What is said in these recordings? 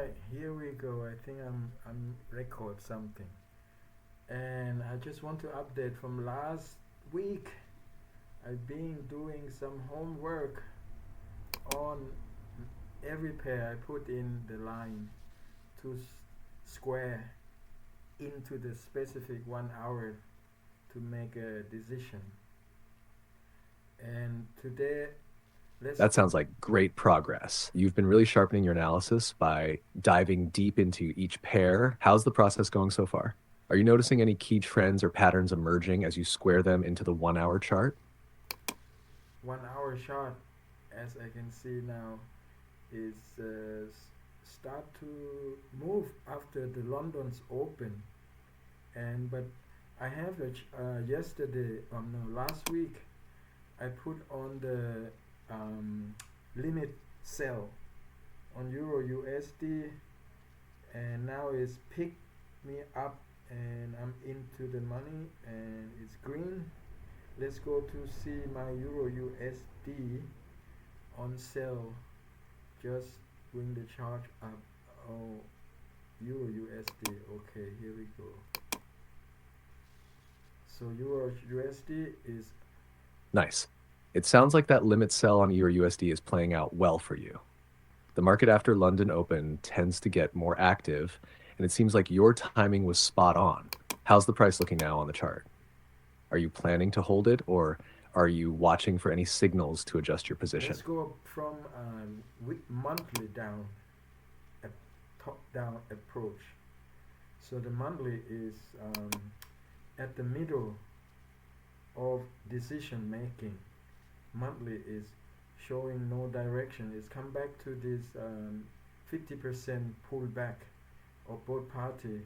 right, here we go. I think I'm record something. And I just want to update from last week. I've been doing some homework on every pair I put in the line to square into the specific 1 hour to make a decision. And today, let's That sounds like great progress. You've been really sharpening your analysis by diving deep into each pair. How's the process going so far? Are you noticing any key trends or patterns emerging as you square them into the 1 hour chart? 1 hour chart, as I can see now, is start to move after the London's open. And but I have yesterday, no, last week, I put on the limit sell on Euro USD, and now it's picked me up, and I'm into the money, and it's green. Let's go to see my Euro USD on sell. Just bring the chart up. Oh, Euro USD. Okay, here we go. So Euro USD is Nice. It sounds like that limit sell on EUR USD is playing out well for you. The market after London Open tends to get more active, and it seems like your timing was spot on. How's the price looking now on the chart? Are you planning to hold it, or are you watching for any signals to adjust your let's position? go from monthly down, a top down approach. So the monthly is at the middle of decision making. Monthly is showing no direction. It's come back to this 50% pullback of both party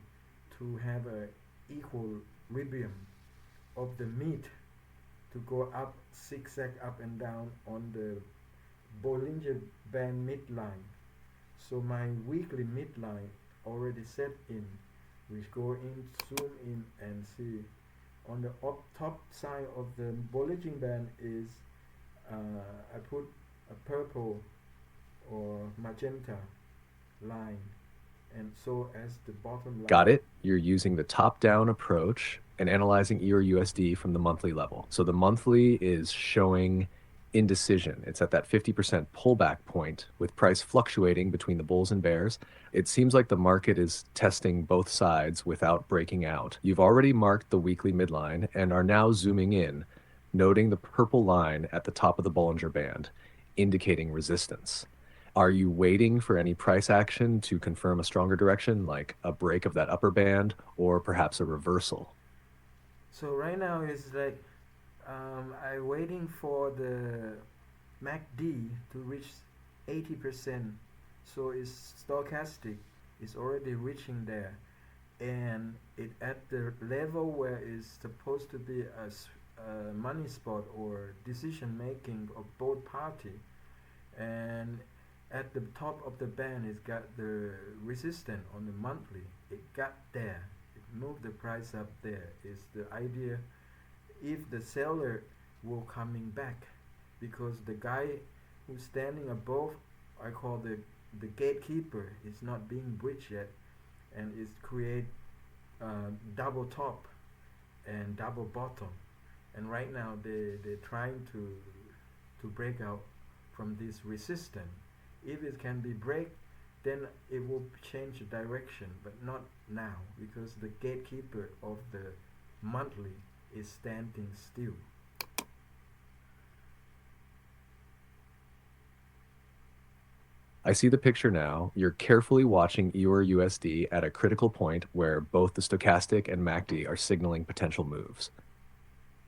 to have a equilibrium of the meat to go up, zigzag up and down on the Bollinger Band midline. So my weekly midline already set in. We go in, zoom in and see. On the top side of the Bollinger Band is I put a purple or magenta line, and so as the bottom line. Got it? You're using the top-down approach and analyzing EUR USD from the monthly level. So the monthly is showing indecision. It's at that 50% pullback point with price fluctuating between the bulls and bears. It seems like the market is testing both sides without breaking out. You've already marked the weekly midline and are now zooming in, noting the purple line at the top of the Bollinger Band, indicating resistance. Are you waiting for any price action to confirm a stronger direction, like a break of that upper band or perhaps a reversal? So right now it's like I waiting for the MACD to reach 80%. So it's stochastic. It's already reaching there, and it at the level where it's supposed to be a money spot or decision making of both party, and at the top of the band it's got the resistance on the monthly. It got there. It moved the price up there. Is the idea if the seller will coming back, because the guy who's standing above, I call the gatekeeper, is not being breached yet, and is create double top and double bottom, and right now they're trying to break out from this resistance. If it can be break, then it will change the direction, but not now, because the gatekeeper of the monthly is standing still. I see the picture now. You're carefully watching EUR USD at a critical point where both the stochastic and MACD are signaling potential moves.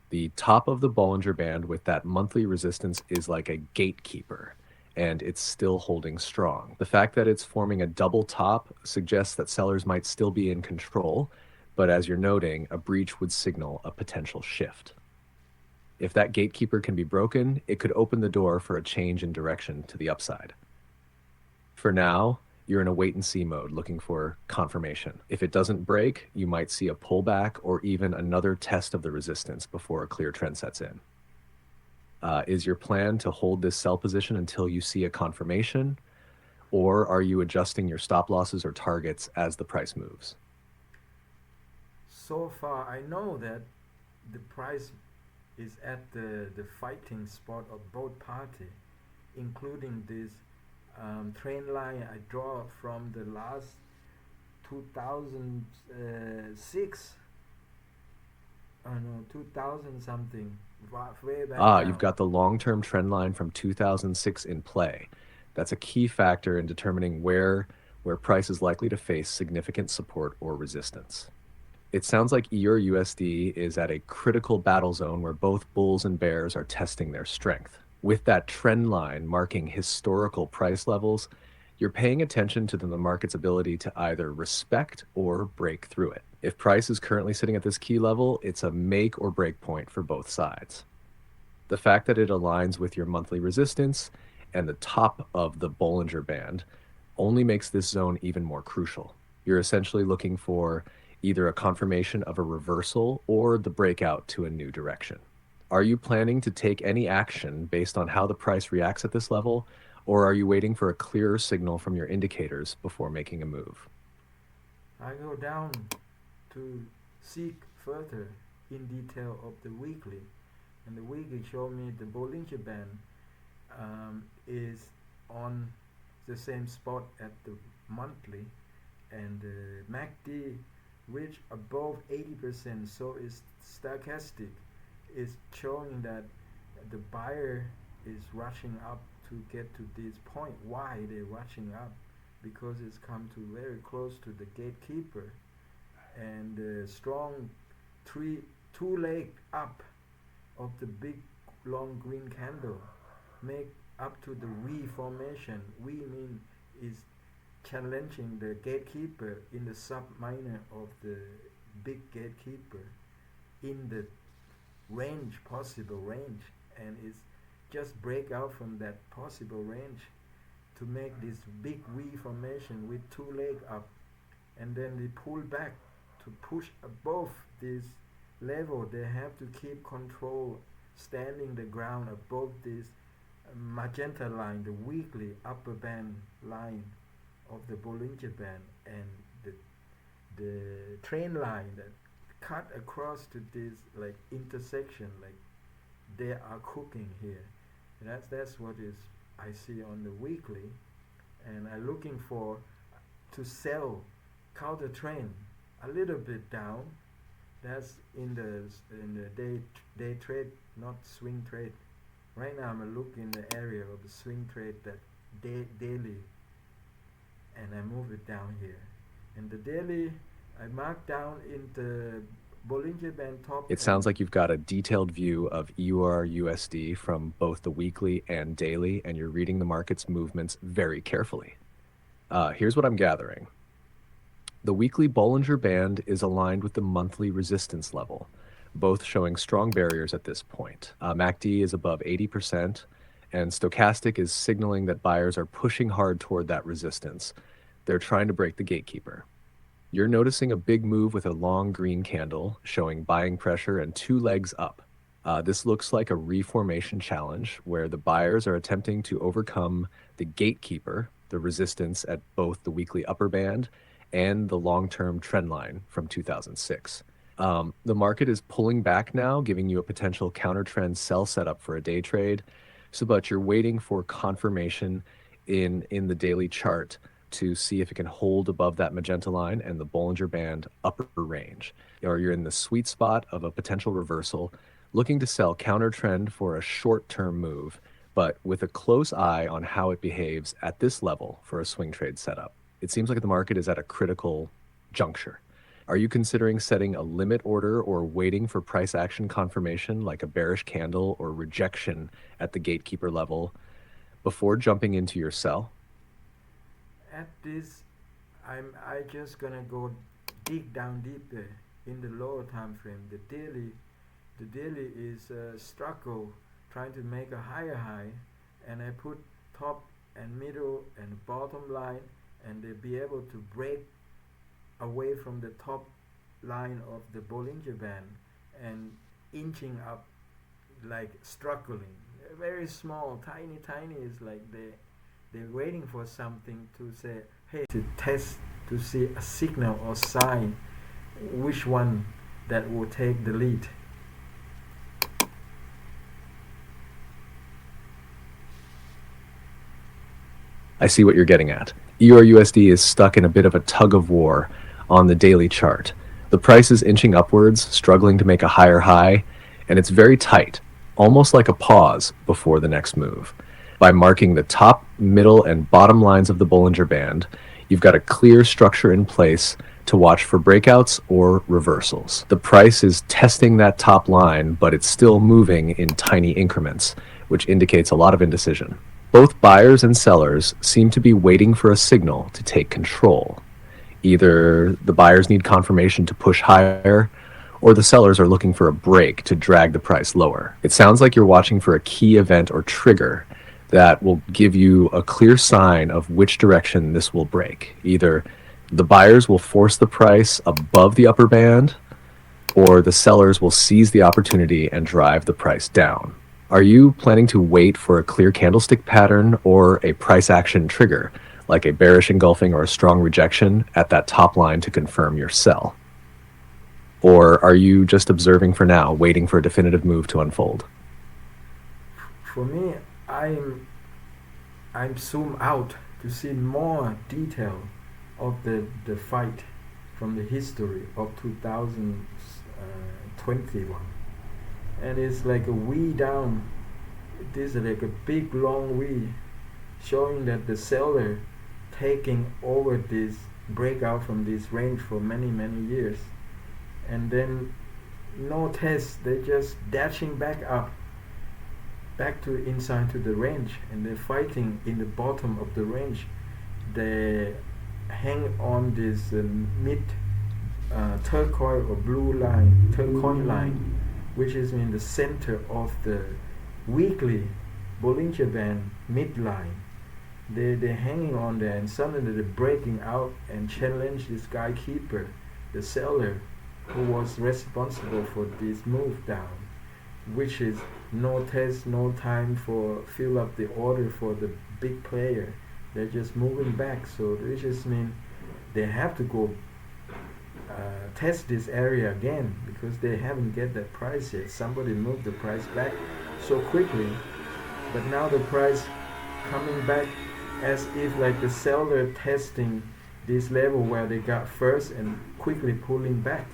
The top of the Bollinger Band with that monthly resistance is like a gatekeeper, and it's still holding strong. The fact that it's forming a double top suggests that sellers might still be in control, but as you're noting, a breach would signal a potential shift. If that gatekeeper can be broken, it could open the door for a change in direction to the upside. For now, you're in a wait and see mode looking for confirmation. If it doesn't break, you might see a pullback or even another test of the resistance before a clear trend sets in. Is your plan to hold this sell position until you see a confirmation? or are you adjusting your stop losses or targets as the price moves? So far, I know that the price is at the fighting spot of both party, including this trend line I draw from the last 2006. No, 2000 something, way back You've down. got the long-term trend line from 2006 in play. That's a key factor in determining where price is likely to face significant support or resistance. It sounds like EURUSD is at a critical battle zone where both bulls and bears are testing their strength. With that trend line marking historical price levels, you're paying attention to the market's ability to either respect or break through it. If price is currently sitting at this key level, it's a make or break point for both sides. The fact that it aligns with your monthly resistance and the top of the Bollinger Band only makes this zone even more crucial. You're essentially looking for either a confirmation of a reversal or the breakout to a new direction. Are you planning to take any action based on how the price reacts at this level, or are you waiting for a clearer signal from your indicators before making a move? I go down to seek further in detail of the weekly, and the weekly show me the Bollinger Band is on the same spot at the monthly, and the MACD reach above 80%, so it's stochastic, is showing that the buyer is rushing up to get to this point. Why they're rushing up? Because it's come to very close to the gatekeeper, and the strong two leg up of the big long green candle make up to the V formation. V mean is challenging the gatekeeper in the sub minor of the big gatekeeper in the range, possible range, and it's just break out from that possible range to make this big V formation with two leg up, and then they pull back to push above this level. They have to keep control standing the ground above this magenta line, the weekly upper band line of the Bollinger Band, and the train line that cut across to this like intersection, like they are cooking here. And that's what is I see on the weekly, and I'm looking for to sell counter trend a little bit down. That's in the day trade, not swing trade. Right now I'm looking in the area of the swing trade, that daily, and I move it down here. And the daily I mark down in the Bollinger Band top. It sounds like you've got a detailed view of EURUSD from both the weekly and daily, and you're reading the market's movements very carefully. Here's what I'm gathering. The weekly Bollinger Band is aligned with the monthly resistance level, both showing strong barriers at this point. MACD is above 80%, and stochastic is signaling that buyers are pushing hard toward that resistance. They're trying to break the gatekeeper. You're noticing a big move with a long green candle showing buying pressure and two legs up. This looks like a reformation challenge where the buyers are attempting to overcome the gatekeeper, the resistance at both the weekly upper band and the long-term trend line from 2006. The market is pulling back now, giving you a potential counter trend sell setup for a day trade. But you're waiting for confirmation in the daily chart to see if it can hold above that magenta line and the Bollinger Band upper range. Or you're in the sweet spot of a potential reversal, looking to sell counter trend for a short-term move, but with a close eye on how it behaves at this level for a swing trade setup. It seems like the market is at a critical juncture. Are you considering setting a limit order or waiting for price action confirmation like a bearish candle or rejection at the gatekeeper level before jumping into your sell? At this, I just gonna go dig down deeper in the lower time frame. The daily is struggle trying to make a higher high, and I put top and middle and bottom line, and they be able to break away from the top line of the Bollinger Band and inching up, like struggling. Very small, tiny is like They're waiting for something to say, hey, to test to see a signal or sign which one that will take the lead. I see what you're getting at. EURUSD is stuck in a bit of a tug of war on the daily chart. The price is inching upwards, struggling to make a higher high, and it's very tight, almost like a pause before the next move. By marking the top, middle, and bottom lines of the Bollinger Band, you've got a clear structure in place to watch for breakouts or reversals. The price is testing that top line, but it's still moving in tiny increments, which indicates a lot of indecision. Both buyers and sellers seem to be waiting for a signal to take control. Either the buyers need confirmation to push higher, or the sellers are looking for a break to drag the price lower. It sounds like you're watching for a key event or trigger that will give you a clear sign of which direction this will break. Either the buyers will force the price above the upper band, or the sellers will seize the opportunity and drive the price down. Are you planning to wait for a clear candlestick pattern or a price action trigger, like a bearish engulfing or a strong rejection at that top line to confirm your sell? Or are you just observing for now, waiting for a definitive move to unfold? For me, I'm zoom out to see more detail of the fight from the history of 2021. And it's like a V down. This is like a big long V, showing that the seller taking over this breakout from this range for many years, and then no test, they just dashing back up, back to inside to the range, and they're fighting in the bottom of the range. They hang on this mid turquoise or blue line, turquoise line, which is in the center of the weekly Bollinger Band midline. They're hanging on there, and suddenly they're breaking out and challenge this guy keeper, the seller, who was responsible for this move down, which is no test, no time for fill up the order for the big player. They're just moving back, so this just means they have to go test this area again, because they haven't get that price yet. Somebody moved the price back so quickly, but now the price coming back as if like the seller testing this level where they got first and quickly pulling back.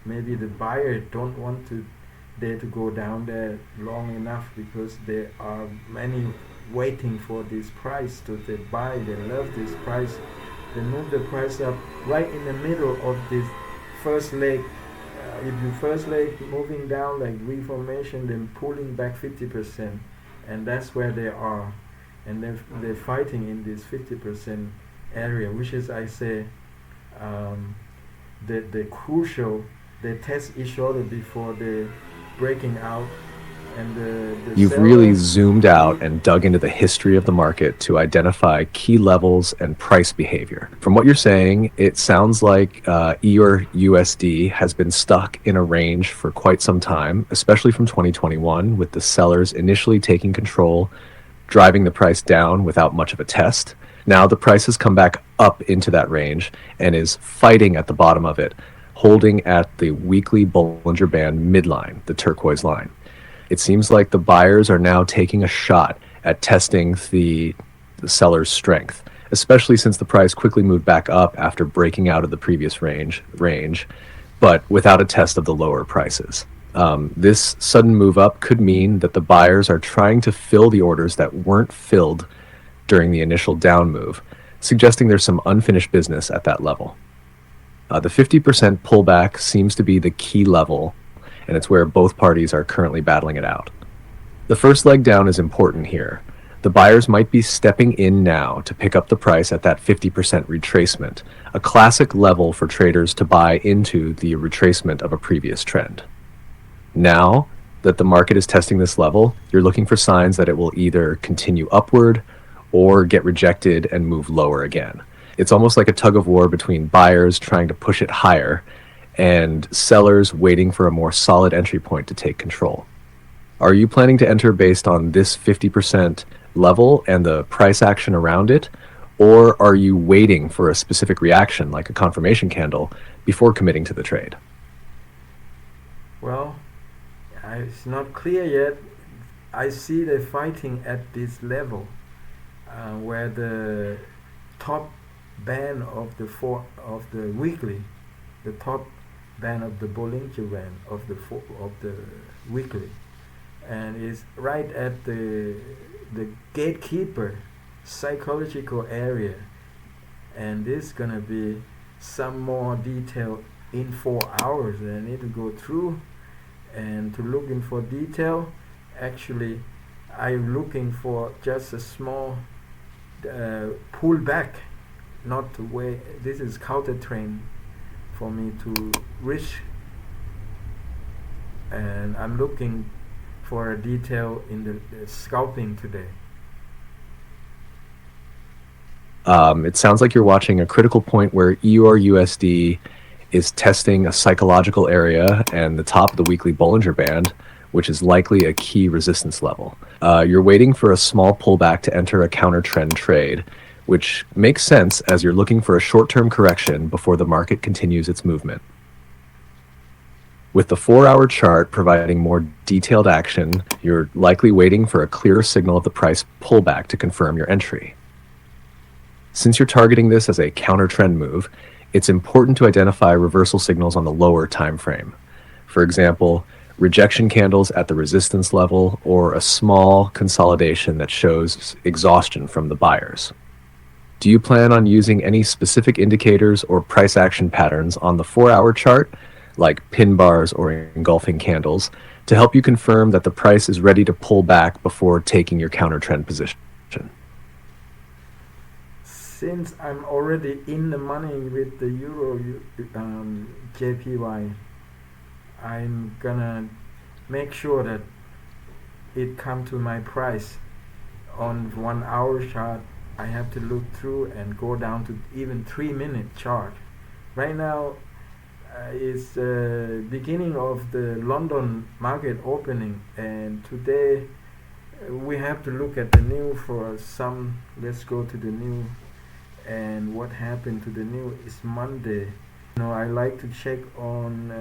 Maybe the buyer don't want to dare to go down there long enough, because there are many waiting for this price to they buy. They love this price. They move the price up right in the middle of this first leg. If you first leg moving down like reformation, then pulling back 50%, and that's where they are, and they're fighting in this 50% area, which is, I say, the crucial. They test each other before they breaking out. And You've really zoomed out and dug into the history of the market to identify key levels and price behavior. From what you're saying, it sounds like EURUSD has been stuck in a range for quite some time, especially from 2021, with the sellers initially taking control, driving the price down without much of a test. Now the price has come back up into that range and is fighting at the bottom of it, holding at the weekly Bollinger Band midline, the turquoise line. It seems like the buyers are now taking a shot at testing the seller's strength, especially since the price quickly moved back up after breaking out of the previous range, but without a test of the lower prices. This sudden move up could mean that the buyers are trying to fill the orders that weren't filled during the initial down move, suggesting there's some unfinished business at that level. The 50% pullback seems to be the key level, and it's where both parties are currently battling it out. The first leg down is important here. The buyers might be stepping in now to pick up the price at that 50% retracement, a classic level for traders to buy into the retracement of a previous trend. Now that the market is testing this level, you're looking for signs that it will either continue upward or get rejected and move lower again. It's almost like a tug of war between buyers trying to push it higher and sellers waiting for a more solid entry point to take control. Are you planning to enter based on this 50% level and the price action around it, or are you waiting for a specific reaction like a confirmation candle before committing to the trade? Well, it's not clear yet. I see the fighting at this level, where the top band of the weekly, the top band of the Bollinger Band of the weekly, and is right at the gatekeeper psychological area, and this gonna be some more detail in 4 hours that I need to go through. And to look in for detail, actually I'm looking for just a small pullback, not to wait. This is counter trend for me to reach, and I'm looking for a detail in the scalping today. It sounds like you're watching a critical point where EURUSD is testing a psychological area and the top of the weekly Bollinger Band, which is likely a key resistance level. You're waiting for a small pullback to enter a counter trend trade, which makes sense as you're looking for a short-term correction before the market continues its movement. With the 4-hour chart providing more detailed action, you're likely waiting for a clearer signal of the price pullback to confirm your entry. Since you're targeting this as a counter trend move, it's important to identify reversal signals on the lower time frame. For example, rejection candles at the resistance level or a small consolidation that shows exhaustion from the buyers. Do you plan on using any specific indicators or price action patterns on the 4-hour chart, like pin bars or engulfing candles, to help you confirm that the price is ready to pull back before taking your counter trend position? Since I'm already in the money with the Euro JPY, I'm gonna make sure that it come to my price. On 1-hour chart, I have to look through and go down to even 3-minute chart. Right now is the beginning of the London market opening, and today we have to look at the new for some. Let's go to the new. And what happened to the new is Monday. I like to check on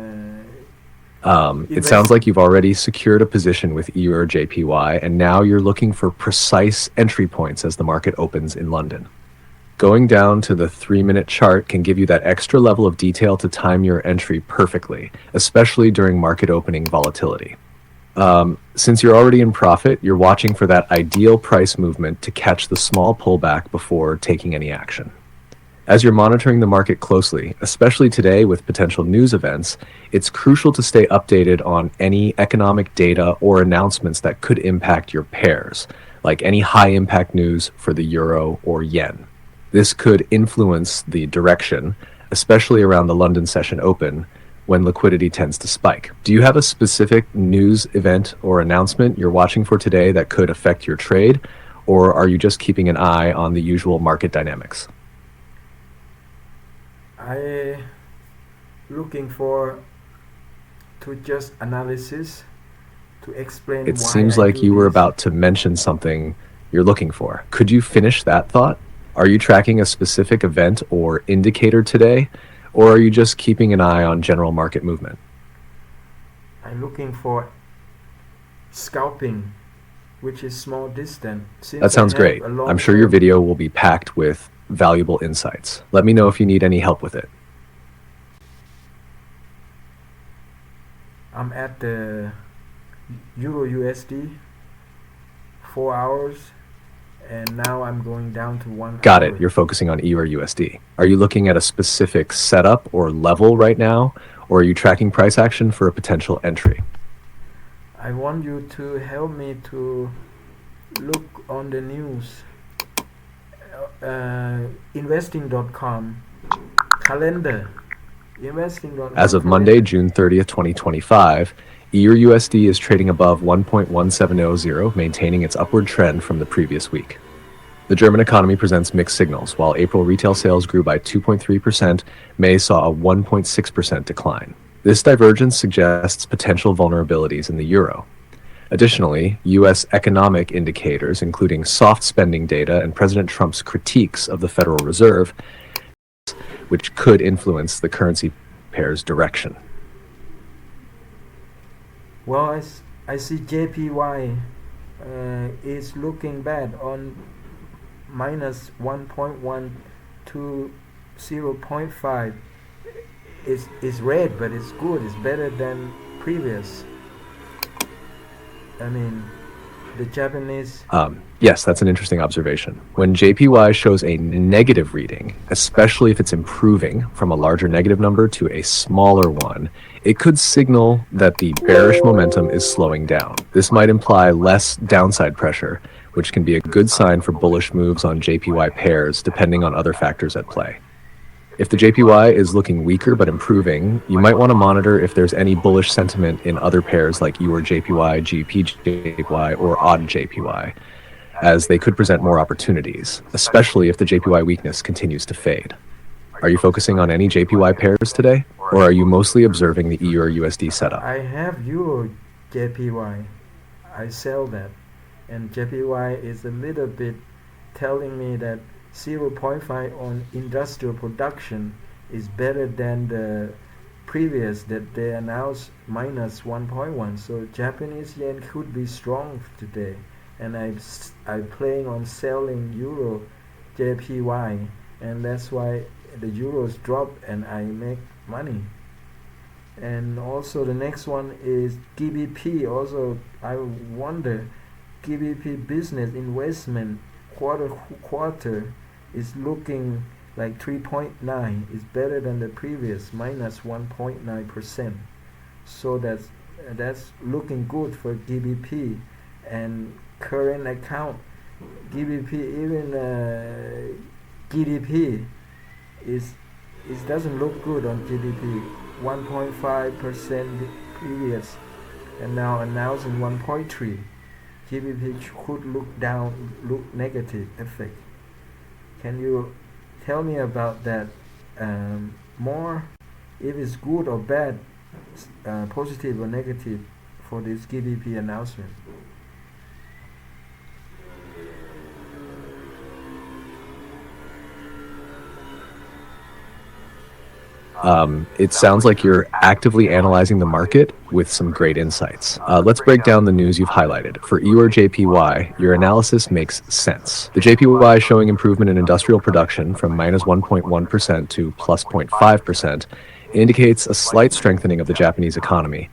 it sounds like you've already secured a position with EURJPY, and now you're looking for precise entry points as the market opens in London. Going down to the 3-minute chart can give you that extra level of detail to time your entry perfectly, especially during market opening volatility. Since you're already in profit, you're watching for that ideal price movement to catch the small pullback before taking any action. As you're monitoring the market closely, especially today with potential news events, it's crucial to stay updated on any economic data or announcements that could impact your pairs, like any high-impact news for the euro or yen. This could influence the direction, especially around the London session open, when liquidity tends to spike. Do you have a specific news event or announcement you're watching for today that could affect your trade, or are you just keeping an eye on the usual market dynamics? I looking for to just analysis to explain. It seems like you were about to mention something you're looking for. Could you finish that thought? Are you tracking a specific event or indicator today, or are you just keeping an eye on general market movement? I'm looking for scalping, which is small distance. That sounds great. I'm sure your video will be packed with valuable insights. Let me know if you need any help with it. I'm at the Euro USD 4 hours, and now I'm going down to 1 Got hour. it. You're focusing on EURUSD. Are you looking at a specific setup or level right now, or are you tracking price action for a potential entry? I want you to help me to look on the news. Investing.com calendar. Investing.com. As of Monday, June 30th, 2025, EURUSD is trading above 1.1700, maintaining its upward trend from the previous week. The German economy presents mixed signals. While April retail sales grew by 2.3%, May saw a 1.6% decline. This divergence suggests potential vulnerabilities in the euro. Additionally, U.S. economic indicators, including soft spending data and President Trump's critiques of the Federal Reserve, which could influence the currency pair's direction. Well, I see JPY is looking bad on minus 1.1 to 0.5. It's red, but it's good. It's better than previous. I mean, the Japanese. Yes, that's an interesting observation. When JPY shows a negative reading, especially if it's improving from a larger negative number to a smaller one, it could signal that the bearish momentum is slowing down. This might imply less downside pressure, which can be a good sign for bullish moves on JPY pairs depending on other factors at play. If the JPY is looking weaker but improving, you might want to monitor if there's any bullish sentiment in other pairs like EURJPY, GBPJPY, or ODDJPY, as they could present more opportunities, especially if the JPY weakness continues to fade. Are you focusing on any JPY pairs today, or are you mostly observing the EURUSD setup? I have EURJPY. I sell that, and JPY is a little bit telling me that 0.5 on industrial production is better than the previous that they announced minus 1.1. So Japanese yen could be strong today, and I'm playing on selling Euro JPY, and that's why the euros drop and I make money. And also the next one is GBP. Also, I wonder, GBP business investment quarter is looking like 3.9. It's better than the previous minus 1.9%. So that's looking good for GBP. And current account GBP, even GDP is it doesn't look good on GDP. 1.5% previous, and now announcing 1.3. GBP could look down, look negative effect. Can you tell me about that more? If it's good or bad, positive or negative for this GDP announcement? It sounds like you're actively analyzing the market with some great insights. Let's break down the news you've highlighted. For EURJPY, your analysis makes sense. The JPY showing improvement in industrial production from minus 1.1% to plus 0.5% indicates a slight strengthening of the Japanese economy,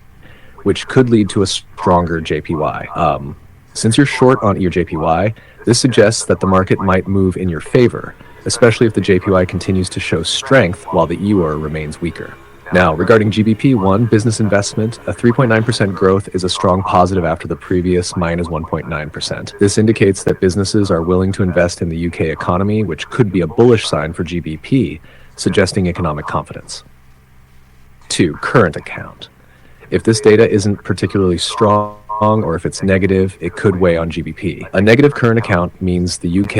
which could lead to a stronger JPY. Since you're short on EURJPY, this suggests that the market might move in your favor, especially if the JPY continues to show strength while the EUR remains weaker. Now, regarding GBP1 business investment, a 3.9% growth is a strong positive after the previous minus 1.9%. This indicates that businesses are willing to invest in the UK economy, which could be a bullish sign for GBP, suggesting economic confidence. 2. Current account. If this data isn't particularly strong, or if it's negative, it could weigh on GBP. A negative current account means the UK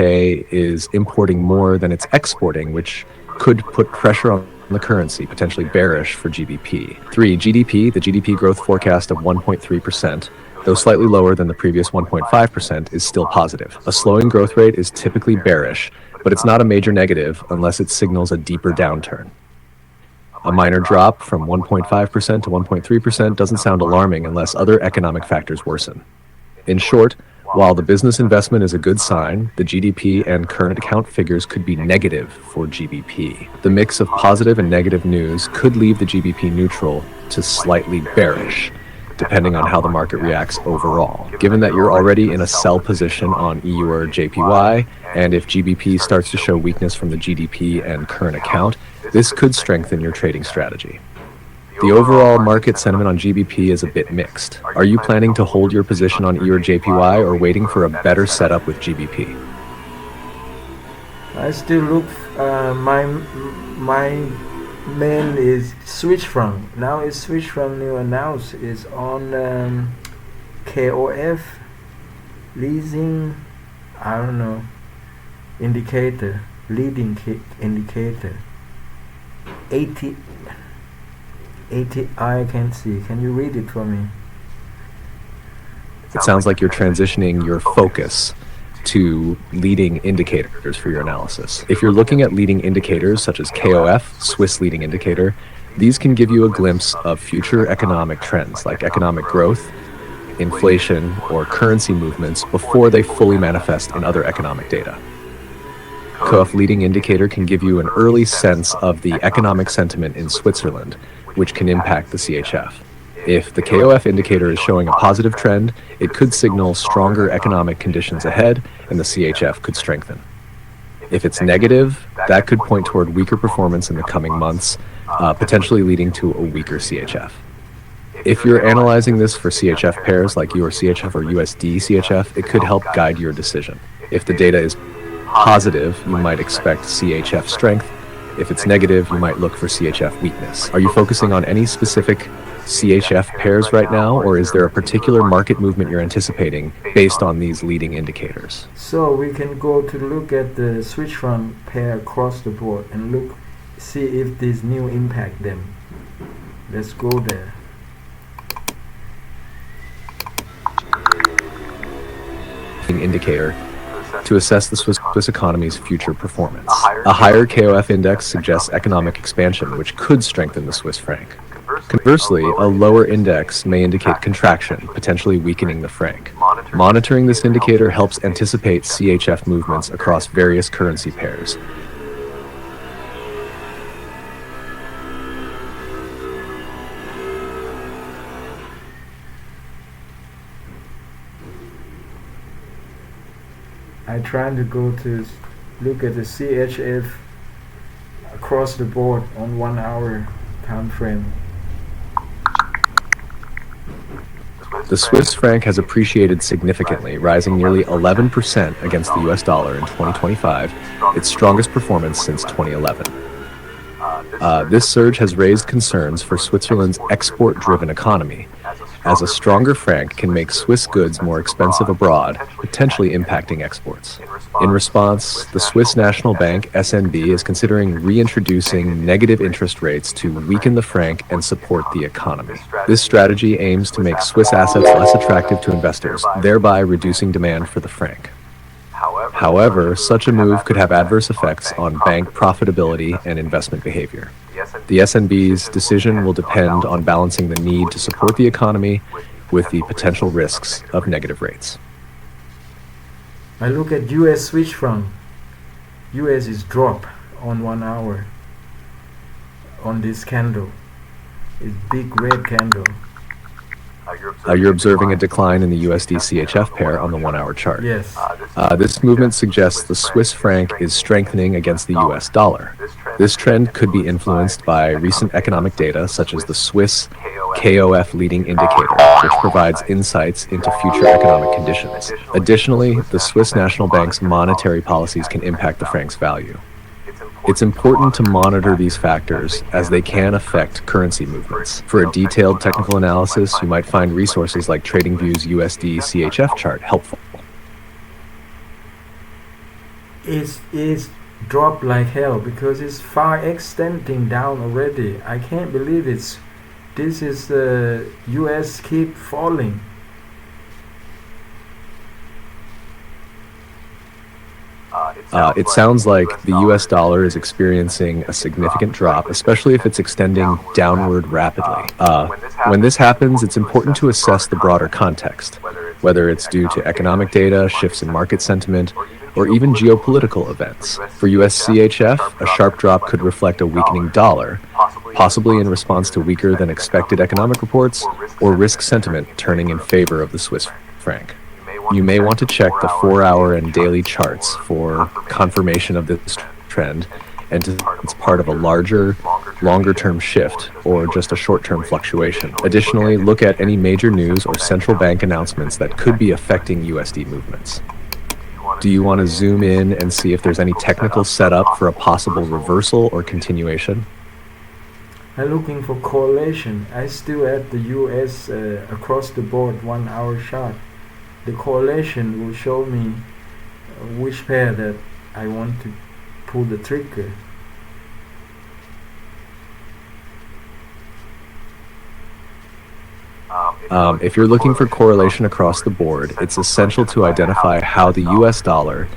is importing more than it's exporting, which could put pressure on the currency, potentially bearish for GBP. 3. GDP. The GDP growth forecast of 1.3%, though slightly lower than the previous 1.5%, is still positive. A slowing growth rate is typically bearish, but it's not a major negative unless it signals a deeper downturn. A minor drop from 1.5% to 1.3% doesn't sound alarming unless other economic factors worsen. In short, while the business investment is a good sign, the GDP and current account figures could be negative for GBP. The mix of positive and negative news could leave the GBP neutral to slightly bearish, depending on how the market reacts overall. Given that you're already in a sell position on EURJPY, and if GBP starts to show weakness from the GDP and current account, this could strengthen your trading strategy. The overall market sentiment on GBP is a bit mixed. Are you planning to hold your position on EURJPY or waiting for a better setup with GBP? I still look. My main is Swiss franc. Now it's Swiss franc new announced is on KOF leasing. I don't know. Indicator, leading indicator. 80 I can't see. Can you read it for me? It sounds like you're transitioning your focus to leading indicators for your analysis. If you're looking at leading indicators such as KOF, Swiss leading indicator, these can give you a glimpse of future economic trends like economic growth, inflation, or currency movements before they fully manifest in other economic data. KOF leading indicator can give you an early sense of the economic sentiment in Switzerland, which can impact the CHF. If the KOF indicator is showing a positive trend, it could signal stronger economic conditions ahead, and the CHF could strengthen. If it's negative, that could point toward weaker performance in the coming months, potentially leading to a weaker CHF. If you're analyzing this for CHF pairs like EURCHF or USD CHF, it could help guide your decision. If the data is positive, you might expect CHF strength. If it's negative, you might look for CHF weakness. Are you focusing on any specific CHF pairs right now, or is there a particular market movement you're anticipating based on these leading indicators? So we can go to look at the Swiss franc pair across the board and see if these new impact them. Let's go there. Indicator to assess the Swiss economy's future performance. A higher KOF index suggests economic expansion, which could strengthen the Swiss franc. Conversely, a lower index may indicate contraction, potentially weakening the franc. Monitoring this indicator helps anticipate CHF movements across various currency pairs. I trying to go to look at the CHF across the board on 1 hour time frame. The Swiss franc has appreciated significantly, rising nearly 11% against the US dollar in 2025, its strongest performance since 2011. This surge has raised concerns for Switzerland's export-driven economy, as a stronger franc can make Swiss goods more expensive abroad, potentially impacting exports. In response, the Swiss National Bank (SNB) is considering reintroducing negative interest rates to weaken the franc and support the economy. This strategy aims to make Swiss assets less attractive to investors, thereby reducing demand for the franc. However, such a move could have adverse effects on bank profitability and investment behavior. The SNB's decision will depend on balancing the need to support the economy with the potential risks of negative rates. I look at US Swiss franc. US is drop on 1 hour on this candle. It's big red candle. You're observing a decline in the USD CHF pair on the 1 hour chart. Yes. This movement suggests the Swiss franc is strengthening against the US dollar. This trend could be influenced by recent economic data such as the Swiss KOF leading indicator, which provides insights into future economic conditions. Additionally, the Swiss National Bank's monetary policies can impact the franc's value. It's important to monitor these factors as they can affect currency movements. For a detailed technical analysis, you might find resources like TradingView's USD CHF chart helpful. It's dropped like hell because it's far extending down already. I can't believe this is US keep falling. It sounds like the US dollar is experiencing a significant drop, especially if it's extending downward rapidly. When this happens, it's important to assess the broader context, whether it's due to economic data, shifts in market sentiment, or even geopolitical events. For US CHF, a sharp drop could reflect a weakening dollar, possibly in response to weaker than expected economic reports or risk sentiment turning in favor of the Swiss franc. You may want to check the 4-hour and daily charts for confirmation of this trend and it's part of a larger, longer-term shift or just a short-term fluctuation. Additionally, look at any major news or central bank announcements that could be affecting USD movements. Do you want to zoom in and see if there's any technical setup for a possible reversal or continuation? I'm looking for correlation. I still at the US across the board 1 hour chart. The correlation will show me which pair that I want to pull the trigger. If you're looking for correlation across the board, it's essential to identify how the US dollar